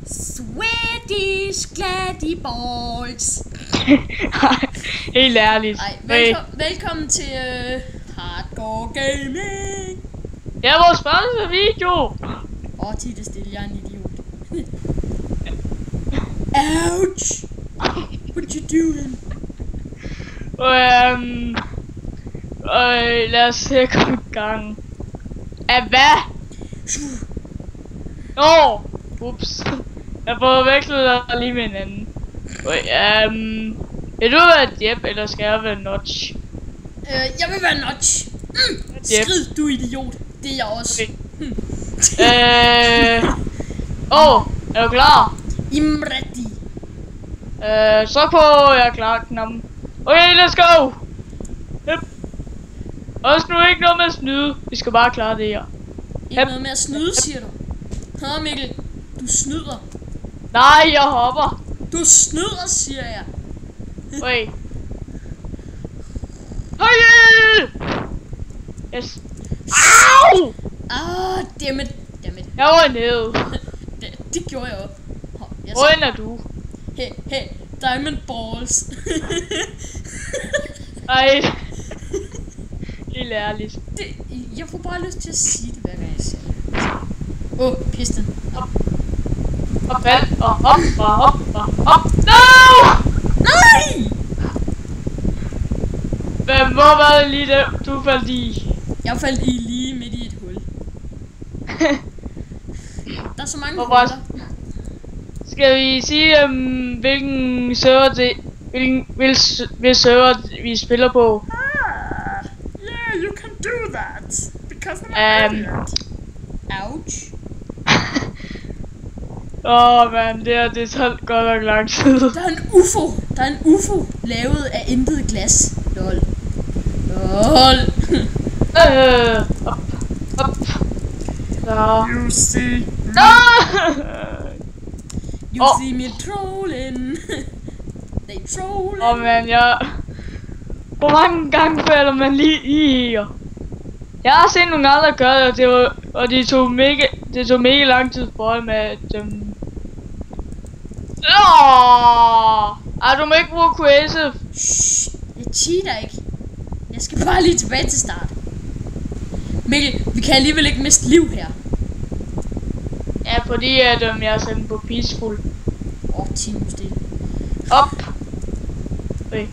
Swedish Gladdy Balls. Helt ærligt. Velkommen til Hardcore Gaming. Ja, vores første video. Tit er stille, jeg er en idiot. Ouch! What you doing? Lad os se at komme i gang. Hvad? Ups. Jeg forvekslede dig lige med hinanden. Vil du være Jeb, eller skal jeg være Notch? Jeg vil være Notch. Skrid, du idiot. Det er jeg også. Okay. Er du klar? I'm ready. Så på jeg klar knappen. Okay, let's go. Yep. Også nu ikke noget med at snyde. Vi skal bare klare det her. Ikke noget med at snyde, siger du? Hør Mikkel, du snyder. Nej, jeg hopper. Du snyder, siger jeg. Okay. Hej! Yes. Au! Dammit. Jeg var nede. Det gjorde jeg også. Hvor er du? Hey, Diamond Balls. Ej. Helt ærligt. Jeg får bare lyst til at sige det hver gang jeg siger det. Pisten. Og fald, og hop. No! Nej! Hvor var det lige der, du faldt i? Jeg faldt i lige midt i et hul. Der er så mange huller. Skal vi sige, hvilken server det, hvilken server vi spiller på? Yeah, you can do that. Because I'm idiot. Ouch. Man, det tager godt nok lang tid. Der er en UFO lavet af intet glas. Lol. Op. Så. You see. You see me trolling. They trolling. Man, hvor mange gange falder man lige i her? Jeg har set nogle andre gøre det, og det tog mega lang tid for dem at du må ikke bruge creative. Shh, jeg cheater ikke. Jeg skal bare lige tilbage til start. Mikkel, vi kan alligevel ikke miste liv her. Ja, fordi at jeg er sendt på peaceful. 10 nu stille. Op. Okay.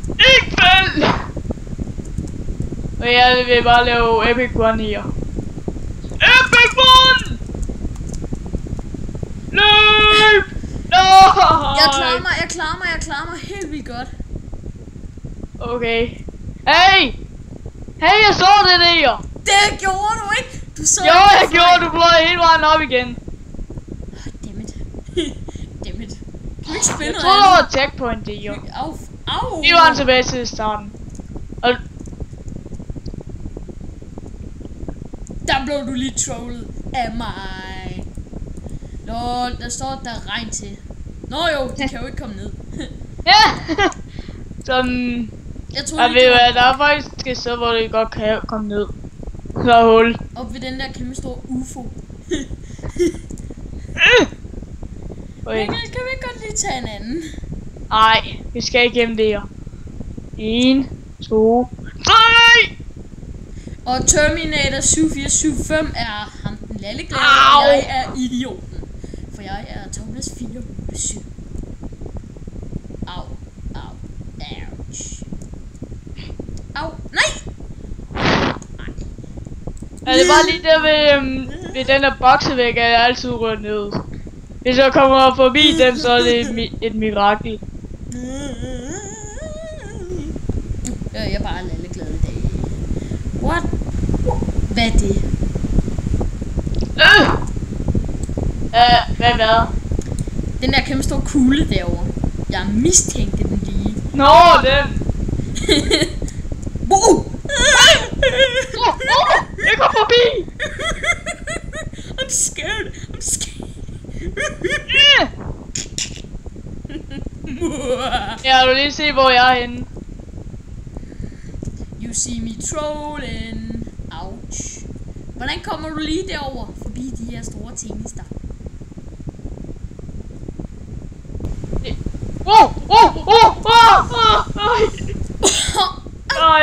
Ikke fald! Og jeg vil bare lave epic one her. Epic one! Løb! Jeg klarer mig helt vildt godt. Okay. Hey, jeg så det der! Det gjorde du ikke! Du så jo, jeg gjorde, du fløj hele vejen op igen. Dammit. Kan du ikke spille jeg noget troede, der var checkpoint det jo. Au! Vi var tilbage til starten. Og der blev du lige trollet af mig. Lol, der står, der er regn til. Nå jo, de kan jo ikke komme ned. ja! Sådan. Jeg tror ved hvad, der er faktisk et sted, hvor det godt kan komme ned. Så er hul. Op ved den der kæmpe store UFO. Okay. Kan vi ikke godt lige tage en anden? Nej, vi skal igennem det her. 1, 2, 3! Og Terminator 7475 er ham den lalleglade, og jeg er idioten. For jeg er Thomas 407. Au, nej! Ja, det var lige der ved den der boksevæg, at jeg altid rører ned. Hvis jeg kommer forbi den, så er det et mirakel. Jeg er bare lalleglad i dag. What? Hvad er det? Hvad? Den der kæmpe store kugle derovre. Jeg mistænkte den lige. Nå, den! Jeg kom forbi! I'm scared. Ja, du lige se, hvor jeg er henne. You see me trolling. Ouch. Hvordan kommer du lige derover forbi de her store tjenester?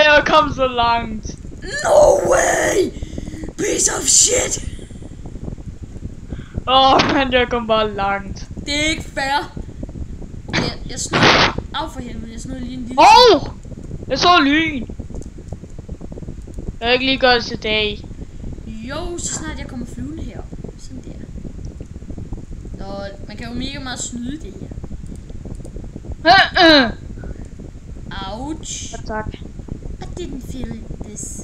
Jeg kom så langt. No way! Piece of shit! Men jeg kom bare langt. Det er ikke fair. Jeg snød. Af for helvede, jeg snød lige en lille. Jeg så lyn. Jeg har ikke lige gjort det til dag. Jo, så snart jeg kommer flyvende herop. Sådan der. Nå, man kan jo mega meget snyde det her. Ouch. Ja, tak. I didn't feel this.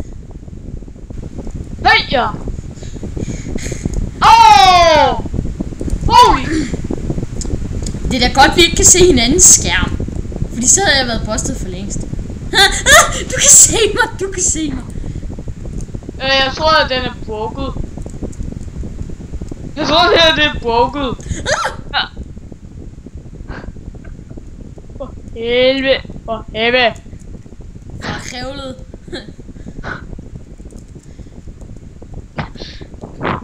Hey, ja. Holy. Det er da godt, vi ikke kan se hinandens skærm. Fordi så havde jeg været postet for længst. Du kan se mig, du kan se mig. Jeg tror, at den er broket. Jeg tror, at det er broket. For helvede. For helvede. For krævlet.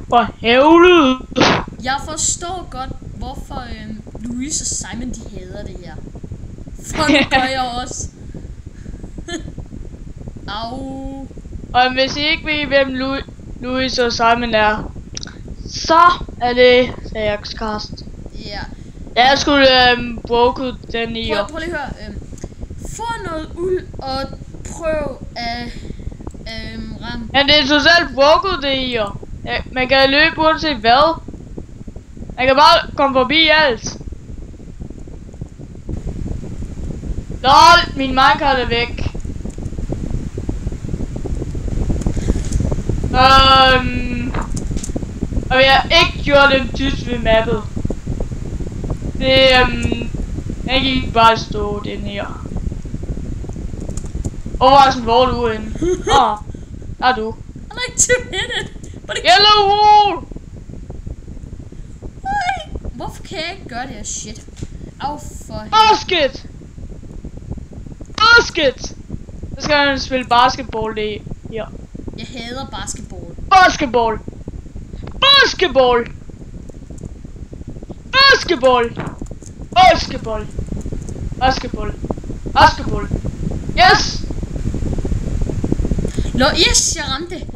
For helvede. Jeg forstår godt, hvorfor Louise og Simon de hader det her. For det gør jeg også. Au. Og hvis I ikke ved, hvem Louis og Simon er, så er det Saxcast. Ja. Jeg skulle broke den i år. Prøv lige at høre. Få noget uld og prøv at ramme. Men det er totalt broke det i år. Ja, man kan løbe uanset hvad. Man kan bare komme forbi alt. LOL, min minecart er væk. Og jeg har ikke gjort dem tyst ved mappet. Det jeg gik bare stå den her. Overraskende, hvor er du henne? Der er du. I like to hit it. But Yellow wall! Hvorfor kan jeg ikke gøre det her shit? Au for Basket! Basket! Så skal man spille basketball det her. Jeg hader basketball. Basketball! Basketball! Basketball! Basketball! Basketball! Basketball! Yes! Nå, yes, jeg ramte.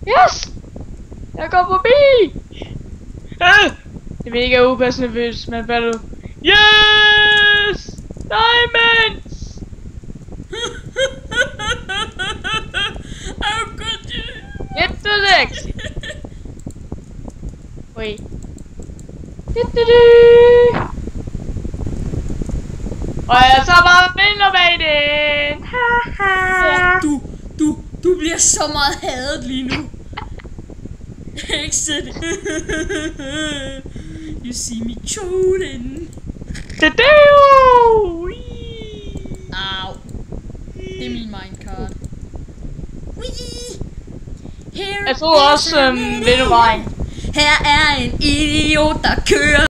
Yes! Jeg går forbi! Det er mega upassende, hvis man falder. Yes! Diamonds! Oh god. Get the next! Wait. Og jeg så bare vinder bag den! Du bliver så meget hadet lige nu. Exit. You see me choden. Au. Det er min minecart. Jeg tror også, ved du vejen. Her er en idiot, der kører